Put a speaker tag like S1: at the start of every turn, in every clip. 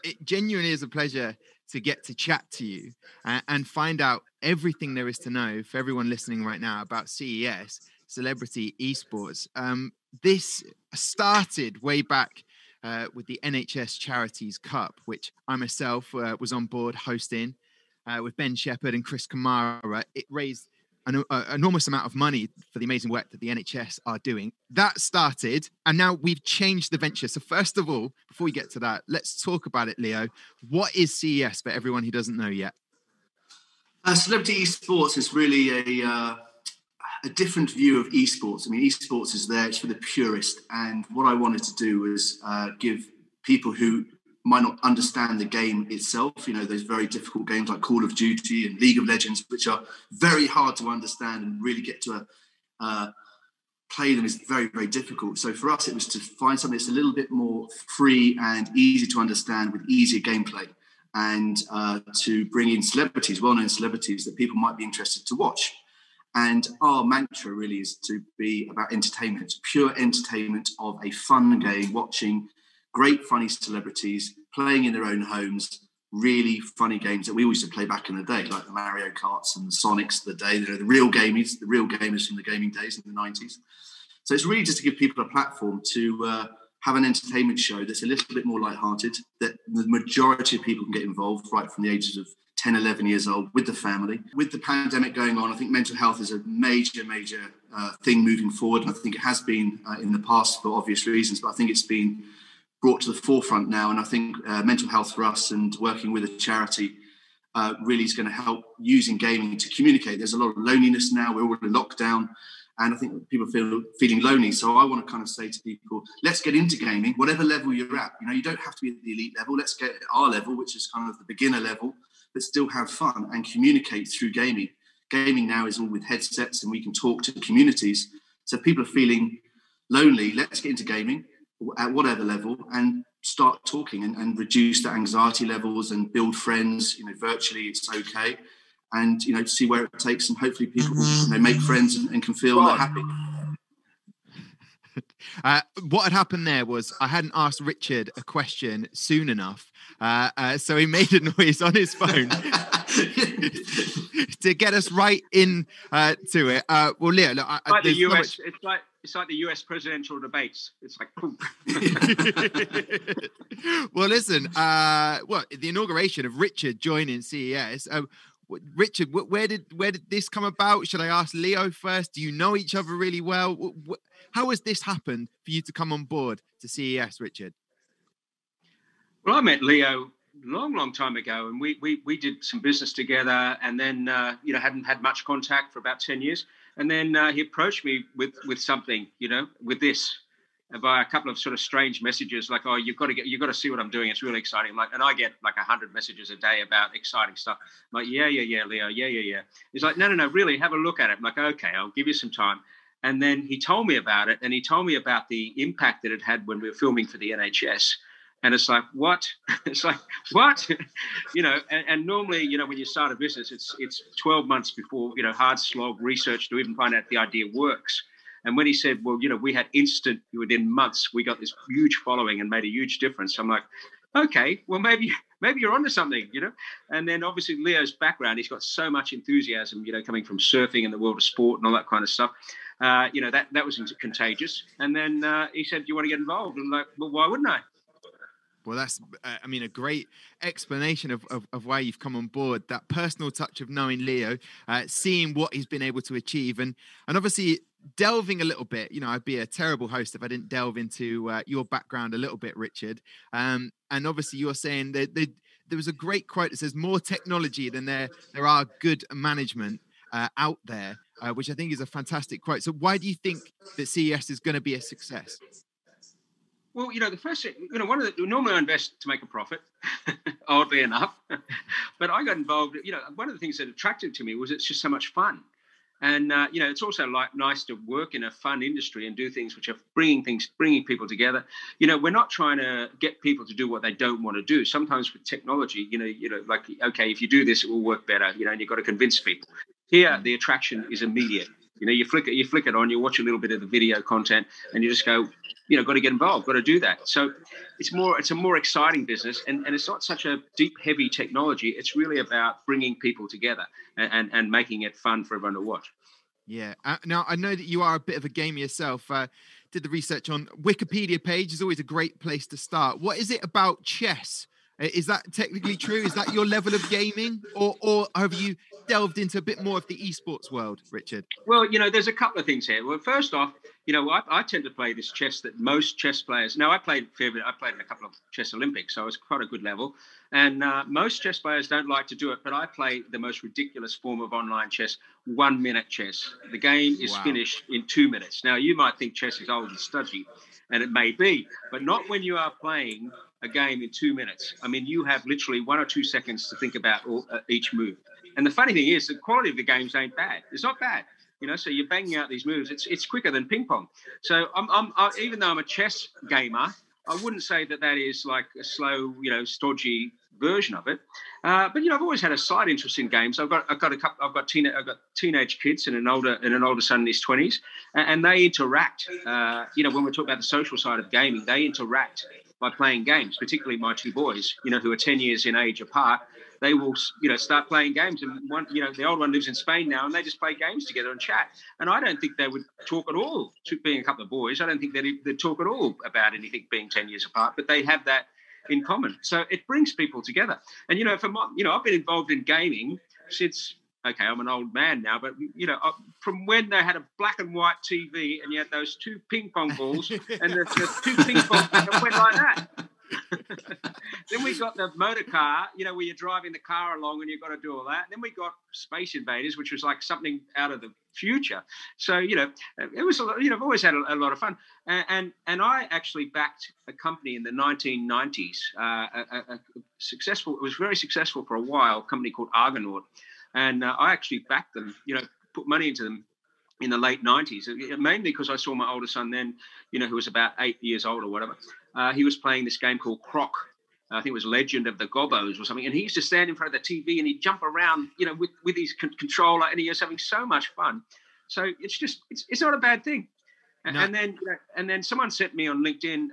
S1: it genuinely is a pleasure to get to chat to you and find out everything there is to know for everyone listening right now about CES, Celebrity Esports. This started way back with the NHS Charities Cup, which I myself was on board hosting with Ben Shepherd and Chris Kamara. It raised an enormous amount of money for the amazing work that the NHS are doing. That started, and now we've changed the venture. So first of all, before we get to that, let's talk about it, Leo. What is CES for everyone who doesn't know yet?
S2: Celebrity Esports is really a different view of esports. I mean, esports is there, it's for the purist. And what I wanted to do was give people who might not understand the game itself, you know, those very difficult games like Call of Duty and League of Legends, which are very hard to understand and really get to play them is very, very difficult. So for us, it was to find something that's a little bit more free and easy to understand with easier gameplay, and to bring in celebrities, well-known celebrities that people might be interested to watch. And our mantra really is to be about entertainment, pure entertainment of a fun game, watching great, funny celebrities playing in their own homes, really funny games that we used to play back in the day, like the Mario Karts and the Sonics of the day. They're the real gamers from the gaming days in the 90s. So it's really just to give people a platform to have an entertainment show that's a little bit more lighthearted, that the majority of people can get involved right from the ages of 10, 11 years old with the family. With the pandemic going on, I think mental health is a major thing moving forward. And I think it has been in the past for obvious reasons, but I think it's been brought to the forefront now. And I think mental health for us and working with a charity really is going to help using gaming to communicate. There's a lot of loneliness now. We're all in lockdown. And I think people feeling lonely. So I want to kind of say to people, let's get into gaming, whatever level you're at. You know, you don't have to be at the elite level. Let's get at our level, which is kind of the beginner level, but still have fun and communicate through gaming. Gaming now is all with headsets and we can talk to communities. So if people are feeling lonely, let's get into gaming at whatever level and start talking and reduce the anxiety levels and build friends. You know, virtually it's okay. And, you know, see where it takes, and hopefully people will make friends and can feel happy.
S1: What had happened there was I hadn't asked Richard a question soon enough. So he made a noise on his phone to get us right in to it. Well, Leo, look,
S3: it's like the US. It's like the US presidential debates. It's like, boom.
S1: Well, listen. The inauguration of Richard joining CES. Richard, where did this come about? Should I ask Leo first? Do you know each other really well? How has this happened for you to come on board to CES, Richard?
S3: Well, I met Leo long time ago, and we did some business together, and then hadn't had much contact for about 10 years, and then he approached me with something, with this. By a couple of sort of strange messages, like, "Oh, you've got to see what I'm doing. It's really exciting." And I get like 100 messages a day about exciting stuff. I'm like, yeah, Leo, yeah. He's like, no, really, have a look at it. I'm like, okay, I'll give you some time. And then he told me about it, and he told me about the impact that it had when we were filming for the NHS. And it's like, what? It's like, what? And normally, when you start a business, it's 12 months before, hard slog research to even find out if the idea works. And when he said, well, we had instant, within months, we got this huge following and made a huge difference. I'm like, okay, well, maybe you're onto something, And then obviously Leo's background, he's got so much enthusiasm, coming from surfing and the world of sport and all that kind of stuff. That was contagious. And then he said, do you want to get involved? And I'm like, well, why wouldn't I?
S1: Well, that's, a great explanation of why you've come on board. That personal touch of knowing Leo, seeing what he's been able to achieve, and obviously delving a little bit. I'd be a terrible host if I didn't delve into your background a little bit, Richard. And obviously, you're saying that there was a great quote that says, "More technology than there are good management out there," which I think is a fantastic quote. So, why do you think that CES is going to be a success?
S3: Well, the first thing, normally I invest to make a profit, oddly enough. But I got involved, one of the things that attracted to me was it's just so much fun. And, it's also nice to work in a fun industry and do things which are bringing people together. We're not trying to get people to do what they don't want to do. Sometimes with technology, like, okay, if you do this, it will work better, and you've got to convince people. Here, the attraction is immediate. You flick it on, you watch a little bit of the video content, and you just go, got to get involved, got to do that. So it's a more exciting business, and it's not such a deep, heavy technology. It's really about bringing people together and making it fun for everyone to watch.
S1: Yeah. Now, I know that you are a bit of a gamer yourself. Did the research on Wikipedia page is always a great place to start. What is it about chess? Is that technically true? Is that your level of gaming? Or have you delved into a bit more of the esports world, Richard?
S3: Well, there's a couple of things here. Well, first off, I tend to play this chess that most chess players. Now, I played in a couple of chess Olympics, so I was quite a good level. And most chess players don't like to do it, but I play the most ridiculous form of online chess, 1 minute chess. The game is finished in 2 minutes. Now, you might think chess is old and stodgy, and it may be, but not when you are playing a game in 2 minutes. I mean, you have literally 1 or 2 seconds to think about each move. And the funny thing is, the quality of the games ain't bad. It's not bad. So you're banging out these moves. It's quicker than ping pong. So even though I'm a chess gamer, I wouldn't say that is like a slow, stodgy version of it. But I've always had a side interest in games. I've got teenage kids and an older son in his 20s, and they interact. When we talk about the social side of gaming, they interact by playing games. Particularly my two boys, who are 10 years in age apart. They will, start playing games. And the old one lives in Spain now, and they just play games together and chat. And I don't think they would talk at all, being a couple of boys. I don't think they'd talk at all about anything being 10 years apart, but they have that in common. So it brings people together. And, I've been involved in gaming since, okay, I'm an old man now, but, from when they had a black and white TV and you had those two ping pong balls and the two ping pong that went like that. Then we got the motor car, where you're driving the car along and you've got to do all that. Then we got Space Invaders, which was like something out of the future. So, it was a lot, I've always had a lot of fun. And I actually backed a company in the 1990s, it was very successful for a while, a company called Argonaut. And I actually backed them, put money into them in the late 90s, mainly because I saw my older son then, who was about 8 years old or whatever. He was playing this game called Croc. I think it was Legend of the Gobbos or something. And he used to stand in front of the TV and he'd jump around, with his controller, and he was having so much fun. So it's not a bad thing. No. And then someone sent me on LinkedIn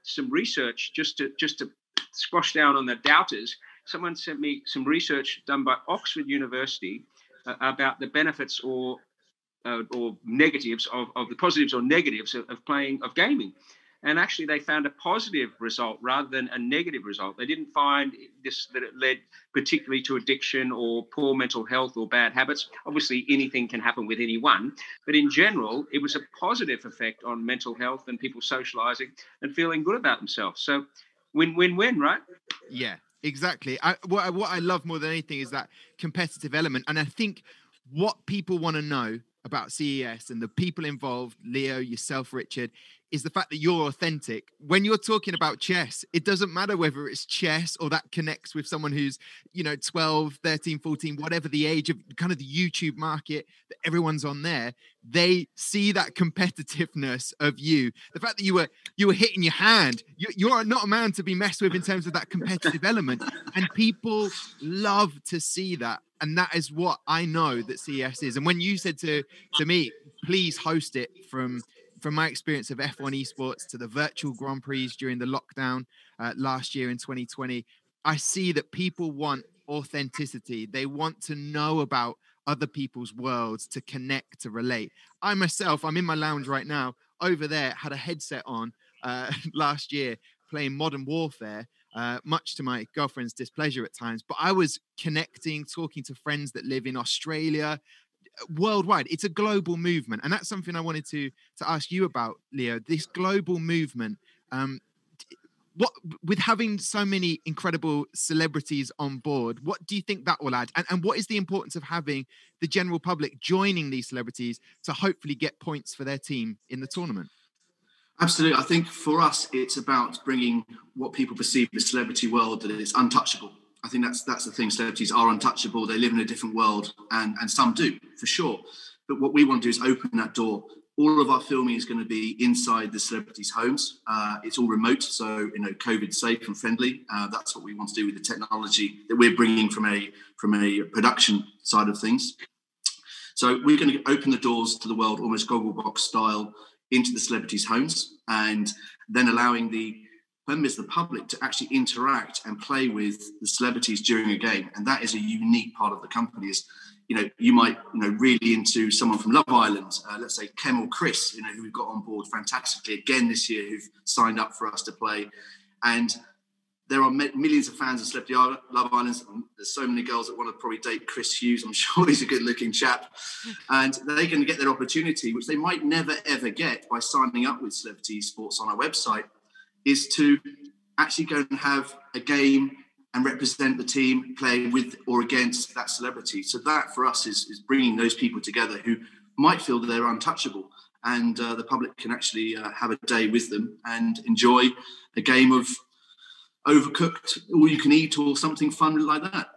S3: some research just to squash down on the doubters. Someone sent me some research done by Oxford University about the benefits or negatives of the positives or negatives of gaming. And actually, they found a positive result rather than a negative result. They didn't find that it led particularly to addiction or poor mental health or bad habits. Obviously, anything can happen with anyone. But in general, it was a positive effect on mental health and people socializing and feeling good about themselves. So win-win-win, right?
S1: Yeah, exactly. What I love more than anything is that competitive element. And I think what people want to know about CES and the people involved, Leo, yourself, Richard, is the fact that you're authentic. When you're talking about chess, it doesn't matter whether it's chess or that connects with someone who's, 12, 13, 14, whatever the age of kind of the YouTube market that everyone's on there. They see that competitiveness of you. The fact that you were hitting your hand, you're not a man to be messed with in terms of that competitive element. And people love to see that. And that is what I know that CES is. And when you said to me, please host it from my experience of F1 esports to the virtual Grand Prix during the lockdown last year in 2020, I see that people want authenticity. They want to know about other people's worlds, to connect, to relate. I myself, I'm in my lounge right now. Over there, had a headset on last year playing Modern Warfare, much to my girlfriend's displeasure at times. But I was connecting, talking to friends that live in Australia, worldwide. It's a global movement. And that's something I wanted to ask you about, Leo, this global movement. What, with having so many incredible celebrities on board, what do you think that will add? And what is the importance of having the general public joining these celebrities to hopefully get points for their team in the tournament?
S2: Absolutely. I think for us, it's about bringing what people perceive the celebrity world, that it's untouchable. I think that's the thing. Celebrities are untouchable. They live in a different world, and some do, for sure. But what we want to do is open that door. All of our filming is going to be inside the celebrities' homes. It's all remote, so COVID safe and friendly. That's what we want to do with the technology that we're bringing from a production side of things. So we're going to open the doors to the world, almost GOGGLEBOX style, into the celebrities' homes, and then allowing the members of the public to actually interact and play with the celebrities during a game. And that is a unique part of the company. Is, you might, really into someone from Love Island, let's say Kem or Chris, who we've got on board fantastically again this year, who've signed up for us to play. And there are millions of fans of Celebrity Love Island. There's so many girls that want to probably date Chris Hughes. I'm sure he's a good-looking chap. And they're going to get their opportunity, which they might never, ever get by signing up with Celebrity Esports on our website, is to actually go and have a game and represent the team playing with or against that celebrity. So that, for us, is bringing those people together who might feel they're untouchable. And the public can actually have a day with them and enjoy a game of Overcooked, all you can eat, or something fun like that.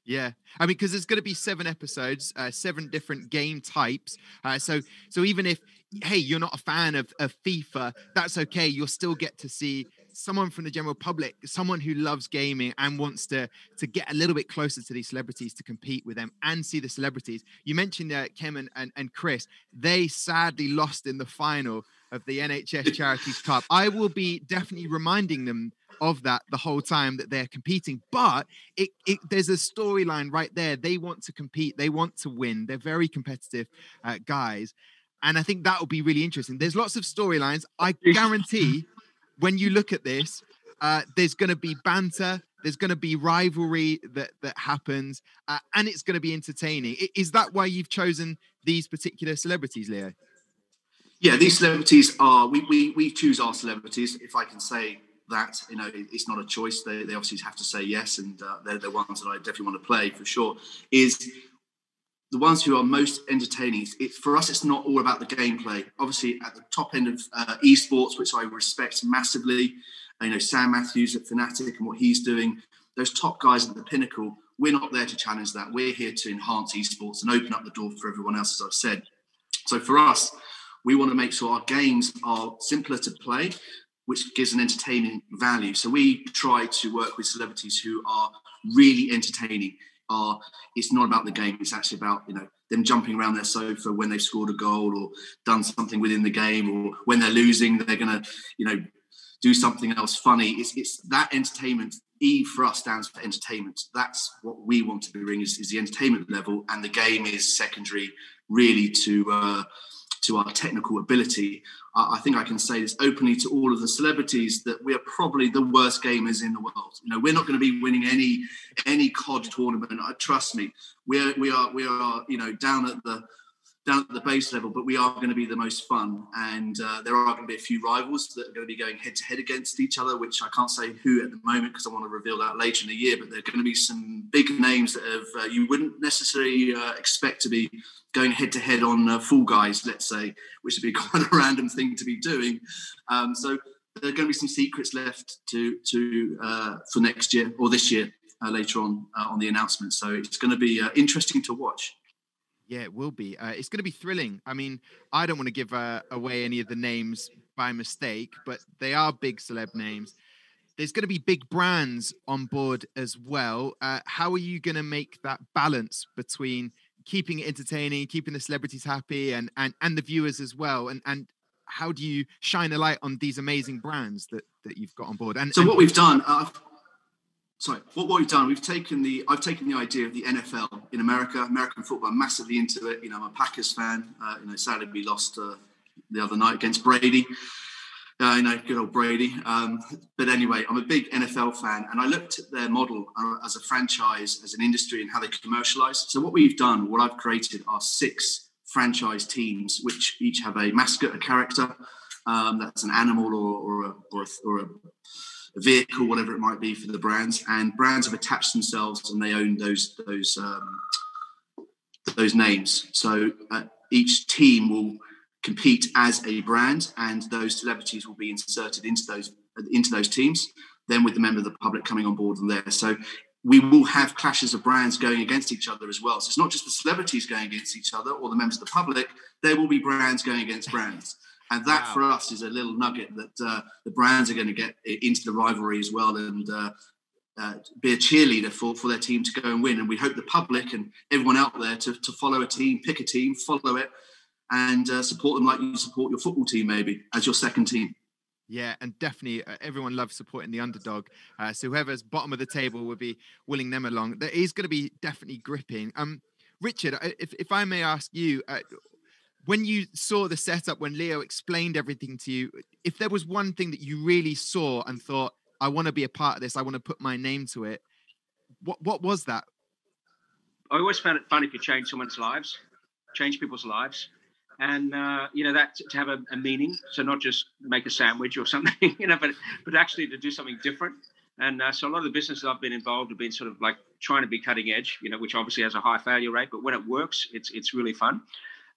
S1: Yeah, I mean, because there's going to be 7 episodes, 7 different game types. So even if, hey, you're not a fan of FIFA, that's okay. You'll still get to see someone from the general public, someone who loves gaming and wants to get a little bit closer to these celebrities, to compete with them and see the celebrities. You mentioned Kem and Chris. They sadly lost in the final of the NHS Charities Cup. I will be definitely reminding them of that the whole time that they're competing, but there's a storyline right there. They want to compete, they want to win, they're very competitive guys, and I think that will be really interesting. There's lots of storylines. I guarantee when you look at this, there's going to be banter, there's going to be rivalry that happens, and it's going to be entertaining. Is that why you've chosen these particular celebrities, Leo?
S2: Yeah, these celebrities are, we choose our celebrities, if I can say that. It's not a choice. They obviously have to say yes, and they're the ones that I definitely want to play for sure. Is the ones who are most entertaining. For us, it's not all about the gameplay. Obviously, at the top end of esports, which I respect massively, Sam Matthews at Fnatic and what he's doing, those top guys at the pinnacle, we're not there to challenge that. We're here to enhance esports and open up the door for everyone else, as I've said. So for us, we want to make sure our games are simpler to play, which gives an entertaining value. So we try to work with celebrities who are really entertaining. It's not about the game. It's actually about, them jumping around their sofa when they've scored a goal or done something within the game, or when they're losing, they're going to, do something else funny. It's that entertainment. E for us stands for entertainment. That's what we want to bring is the entertainment level, and the game is secondary, really, to our technical ability. I think I can say this openly to all of the celebrities that we are probably the worst gamers in the world. We're not going to be winning any COD tournament. Trust me, we are down at the base level, but we are going to be the most fun. And there are going to be a few rivals that are going to be going head to head against each other, which I can't say who at the moment because I want to reveal that later in the year. But there are going to be some big names that you wouldn't necessarily expect to be going head to head on Fall Guys, let's say, which would be quite a random thing to be doing. So there are going to be some secrets left for next year or this year later on the announcement. So it's going to be interesting to watch.
S1: Yeah, it will be. It's going to be thrilling. I mean, I don't want to give away any of the names by mistake, but they are big celeb names. There's going to be big brands on board as well. How are you going to make that balance between keeping it entertaining, keeping the celebrities happy, and the viewers as well? And how do you shine a light on these amazing brands that you've got on board?
S2: What we've done, I've taken the idea of the NFL in American football. I'm massively into it. I'm a Packers fan. Sadly we lost the other night against Brady. Good old Brady. But anyway, I'm a big NFL fan, and I looked at their model as a franchise, as an industry, and how they commercialize. So what I've created are 6 franchise teams, which each have a mascot, a character, that's an animal or a vehicle, whatever it might be for the brands. And brands have attached themselves, and they own those names. So each team will compete as a brand, and those celebrities will be inserted into those teams, then with the member of the public coming on board and there. So we will have clashes of brands going against each other as well. So it's not just the celebrities going against each other or the members of the public. There will be brands going against brands. And that, for us, is a little nugget that the brands are going to get into the rivalry as well, and be a cheerleader for their team to go and win. And we hope the public and everyone out there to follow a team, pick a team, follow it, and support them like you support your football team, maybe as your second team.
S1: Yeah, and definitely everyone loves supporting the underdog. So whoever's bottom of the table will be willing them along. That is going to be definitely gripping. Richard, if I may ask you, when you saw the setup, when Leo explained everything to you, if there was one thing that you really saw and thought, I want to be a part of this, I want to put my name to it, what was that?
S3: I always found it fun if you change someone's lives, change people's lives. And, that to have a meaning. So not just make a sandwich or something, but actually to do something different. And so a lot of the businesses I've been involved have been sort of like trying to be cutting edge, which obviously has a high failure rate. But when it works, it's really fun.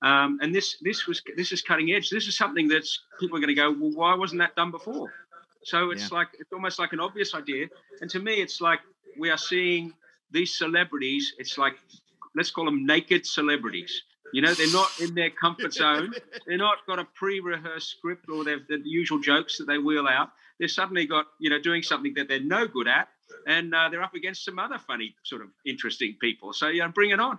S3: And this is cutting edge. This is something that people are going to go, well, why wasn't that done before? So it's it's almost like an obvious idea. And to me, it's like we are seeing these celebrities. It's like, let's call them naked celebrities. They're not in their comfort zone. They're not got a pre-rehearsed script or the usual jokes that they wheel out. They've suddenly got, doing something that they're no good at, and they're up against some other funny, sort of interesting people. So, bring it on.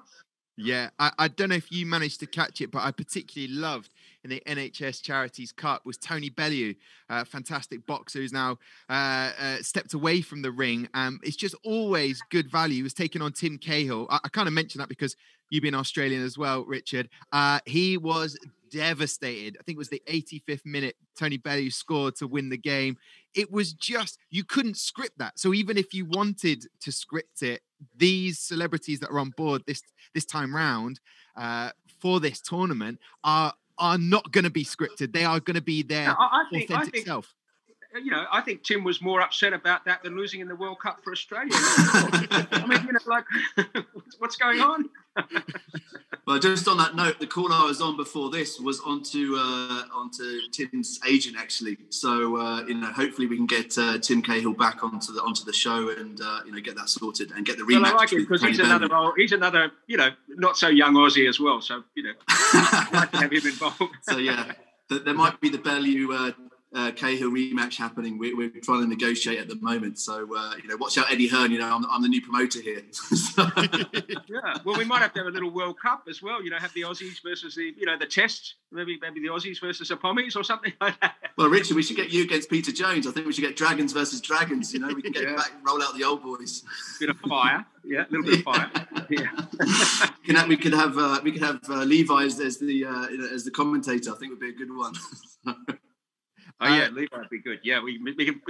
S1: Yeah, I don't know if you managed to catch it, but I particularly loved in the NHS Charities Cup was Tony Bellew, a fantastic boxer who's now stepped away from the ring. It's just always good value. He was taking on Tim Cahill. I kind of mentioned that because you've been Australian as well, Richard. He was devastated. I think it was the 85th minute Tony Bellew scored to win the game. It was just, you couldn't script that. So even if you wanted to script it, these celebrities that are on board this time round for this tournament are not going to be scripted. They are going to be their authentic self.
S3: I think Tim was more upset about that than losing in the World Cup for Australia. I mean, what's going on?
S2: Well, just on that note, the call I was on before this was onto Tim's agent, actually. So hopefully we can get Tim Cahill back onto the show and get that sorted and get the rematch.
S3: Well, I like it because he's another not so young Aussie as well. So I'd like to have him involved.
S2: So yeah, there might be the Bellew Cahill rematch happening. We're trying to negotiate at the moment. So watch out, Eddie Hearn. I'm the new promoter here.
S3: Yeah. Well, we might have to have a little World Cup as well. Have the Aussies versus the Test. Maybe the Aussies versus the Pommies or something like that.
S2: Well, Richard, we should get you against Peter Jones. I think we should get Dragons versus Dragons. We can get back, roll out the old boys.
S3: Bit of fire. Yeah, a little bit of fire. Yeah.
S2: We could have Levi as the commentator. I think would be a good one.
S3: Oh yeah, Levi would be good. Yeah, we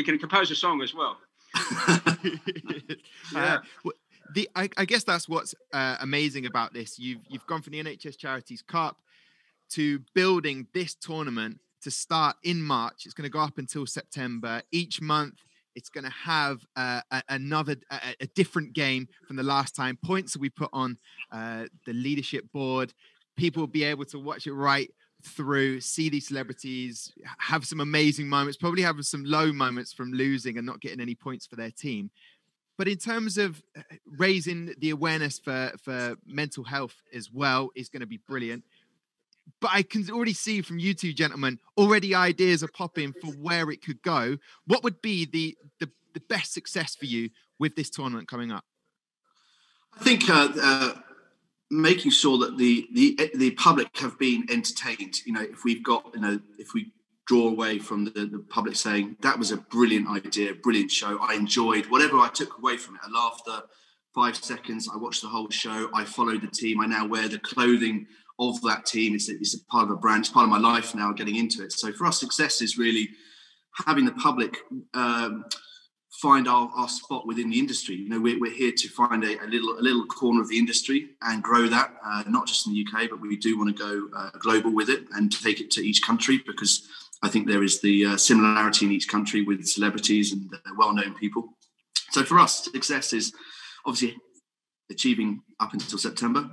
S3: can compose a song as well.
S1: Yeah. I guess that's what's amazing about this. You've gone from the NHS Charities Cup to building this tournament to start in March. It's going to go up until September. Each month, it's going to have a different game from the last time. Points that we put on the leadership board. People will be able to watch it right through, see these celebrities, have some amazing moments, probably have some low moments from losing and not getting any points for their team. But in terms of raising the awareness for mental health as well is going to be brilliant. But I can already see from you two gentlemen, already ideas are popping for where it could go. What would be the best success for you with this tournament coming up?
S2: I think making sure that the public have been entertained. If we've got, if we draw away from the public saying that was a brilliant idea, brilliant show, I enjoyed whatever I took away from it. I laughed 5 seconds. I watched the whole show. I followed the team. I now wear the clothing of that team. It's a part of a brand. It's part of my life now, getting into it. So for us, success is really having the public find our spot within the industry. We're here to find a little corner of the industry and grow that, not just in the UK, but we do want to go global with it and take it to each country, because I think there is the similarity in each country with celebrities and well-known people. So for us, success is obviously achieving up until September,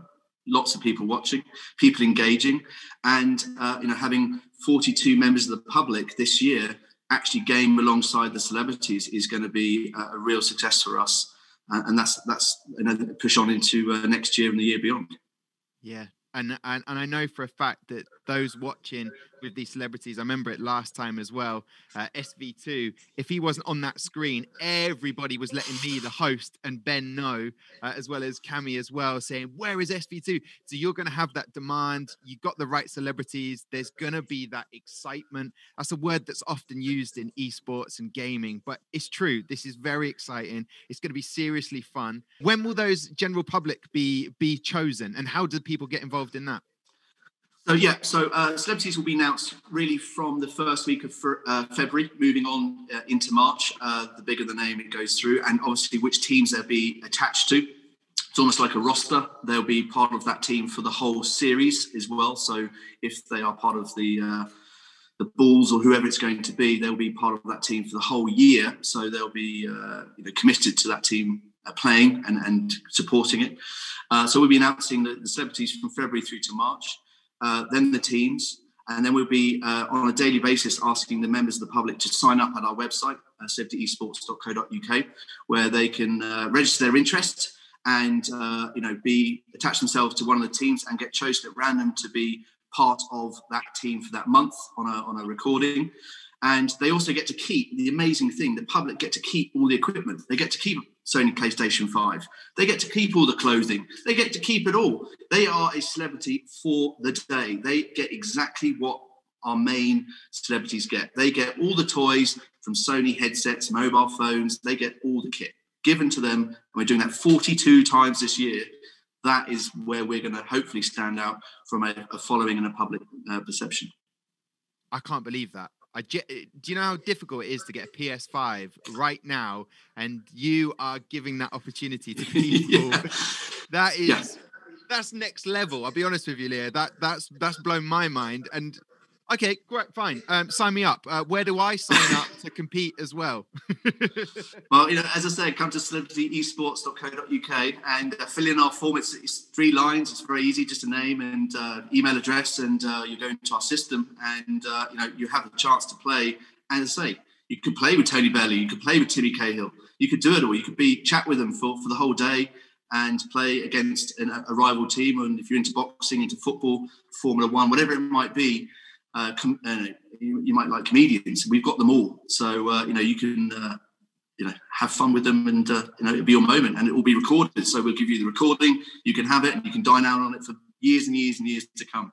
S2: lots of people watching, people engaging, and having 42 members of the public this year actually game alongside the celebrities is going to be a real success for us, and that's push on into next year and the year beyond.
S1: Yeah, and I know for a fact that those watching with these celebrities. I remember it last time as well. SV2, if he wasn't on that screen, everybody was letting me, the host, and Ben know, as well as Cammy as well, saying, where is SV2? So you're going to have that demand. You got the right celebrities. There's going to be that excitement. That's a word that's often used in esports and gaming, but it's true. This is very exciting. It's going to be seriously fun. When will those general public be chosen, and how do people get involved in that?
S2: So celebrities will be announced really from the first week of February, moving on into March. The bigger the name it goes through, and obviously which teams they'll be attached to. It's almost like a roster. They'll be part of that team for the whole series as well. So if they are part of the Bulls or whoever it's going to be, they'll be part of that team for the whole year. So they'll be committed to that team playing and supporting it. So we'll be announcing the celebrities from February through to March. Then the teams, and then we'll be on a daily basis asking the members of the public to sign up at our website, celebrityesports.co.uk, where they can register their interest and attach themselves to one of the teams and get chosen at random to be part of that team for that month on a recording. And they also get to keep, the amazing thing, the public get to keep all the equipment. They get to keep Sony PlayStation 5. They get to keep all the clothing. They get to keep it all. They are a celebrity for the day. They get exactly what our main celebrities get. They get all the toys from Sony headsets, mobile phones. They get all the kit given to them. And we're doing that 42 times this year. That is where we're going to hopefully stand out from a following and a public perception.
S1: I can't believe that. Do you know how difficult it is to get a PS5 right now, and you are giving that opportunity to people? Yeah. That's next level. I'll be honest with you, Leo. That's blown my mind. And okay, great, fine. Sign me up. Where do I sign up to compete as well?
S2: Well, as I said, come to celebrityesports.co.uk and fill in our form. It's 3 lines. It's very easy, just a name and email address, and you go into our system, and you have the chance to play. And as I say, you could play with Tony Bellew, you could play with Timmy Cahill, you could do it all. You could chat with them for the whole day and play against a rival team. And if you're into boxing, into football, Formula One, whatever it might be. You might like comedians. We've got them all, so you can have fun with them, and it'll be your moment, and it will be recorded. So we'll give you the recording. You can have it, and you can dine out on it for years and years and years to come.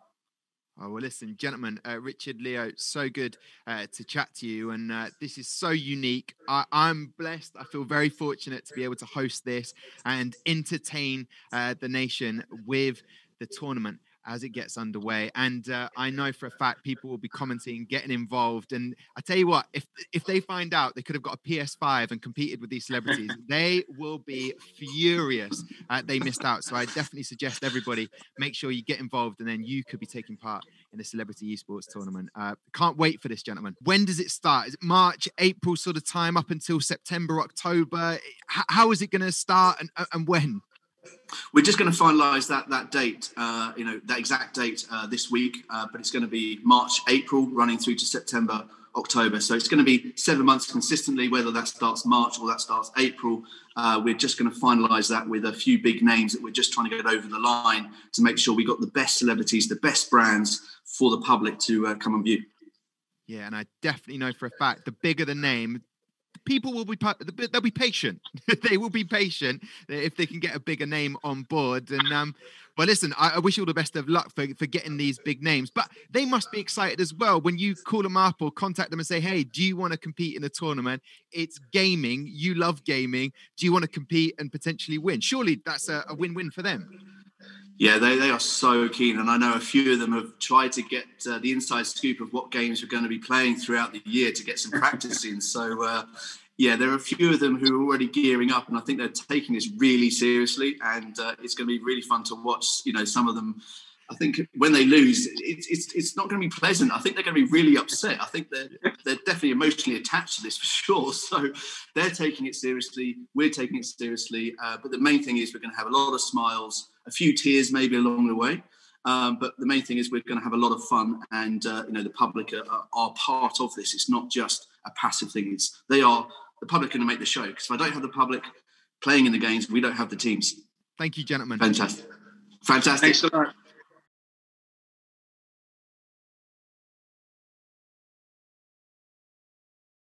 S1: Oh, well, listen, gentlemen, Richard, Leo, so good to chat to you, and this is so unique. I'm blessed. I feel very fortunate to be able to host this and entertain the nation with the tournament as it gets underway. And I know for a fact people will be commenting, getting involved. And I tell you what, if they find out they could have got a PS5 and competed with these celebrities, they will be furious they missed out. So I definitely suggest everybody make sure you get involved, and then you could be taking part in the Celebrity Esports tournament. Can't wait for this, gentlemen. When does it start? Is it March, April sort of time, up until September, October? How is it going to start, and when?
S2: We're just going to finalise that date, that exact date this week, but it's going to be March, April, running through to September, October. So it's going to be 7 months consistently, whether that starts March or that starts April. We're just going to finalise that with a few big names that we're just trying to get over the line to make sure we got the best celebrities, the best brands for the public to come and view.
S1: Yeah, and I definitely know for a fact, the bigger the name, people will they'll be patient. They will be patient if they can get a bigger name on board. And well, listen, I wish you all the best of luck for getting these big names, but they must be excited as well when you call them up or contact them and say, hey, do you want to compete in a tournament? It's gaming. You love gaming. Do you want to compete and potentially win? Surely that's a win-win for them.
S2: Yeah, they are so keen, and I know a few of them have tried to get the inside scoop of what games we're going to be playing throughout the year to get some practice in. So, there are a few of them who are already gearing up, and I think they're taking this really seriously, and it's going to be really fun to watch. Some of them, I think when they lose, it's not going to be pleasant. I think they're going to be really upset. I think they're definitely emotionally attached to this for sure. So they're taking it seriously. We're taking it seriously. But the main thing is we're going to have a lot of smiles, a few tears maybe along the way. But the main thing is we're going to have a lot of fun, and the public are part of this. It's not just a passive thing. The public are going to make the show, because if I don't have the public playing in the games, we don't have the teams.
S1: Thank you, gentlemen.
S2: Fantastic.
S3: Thanks a lot.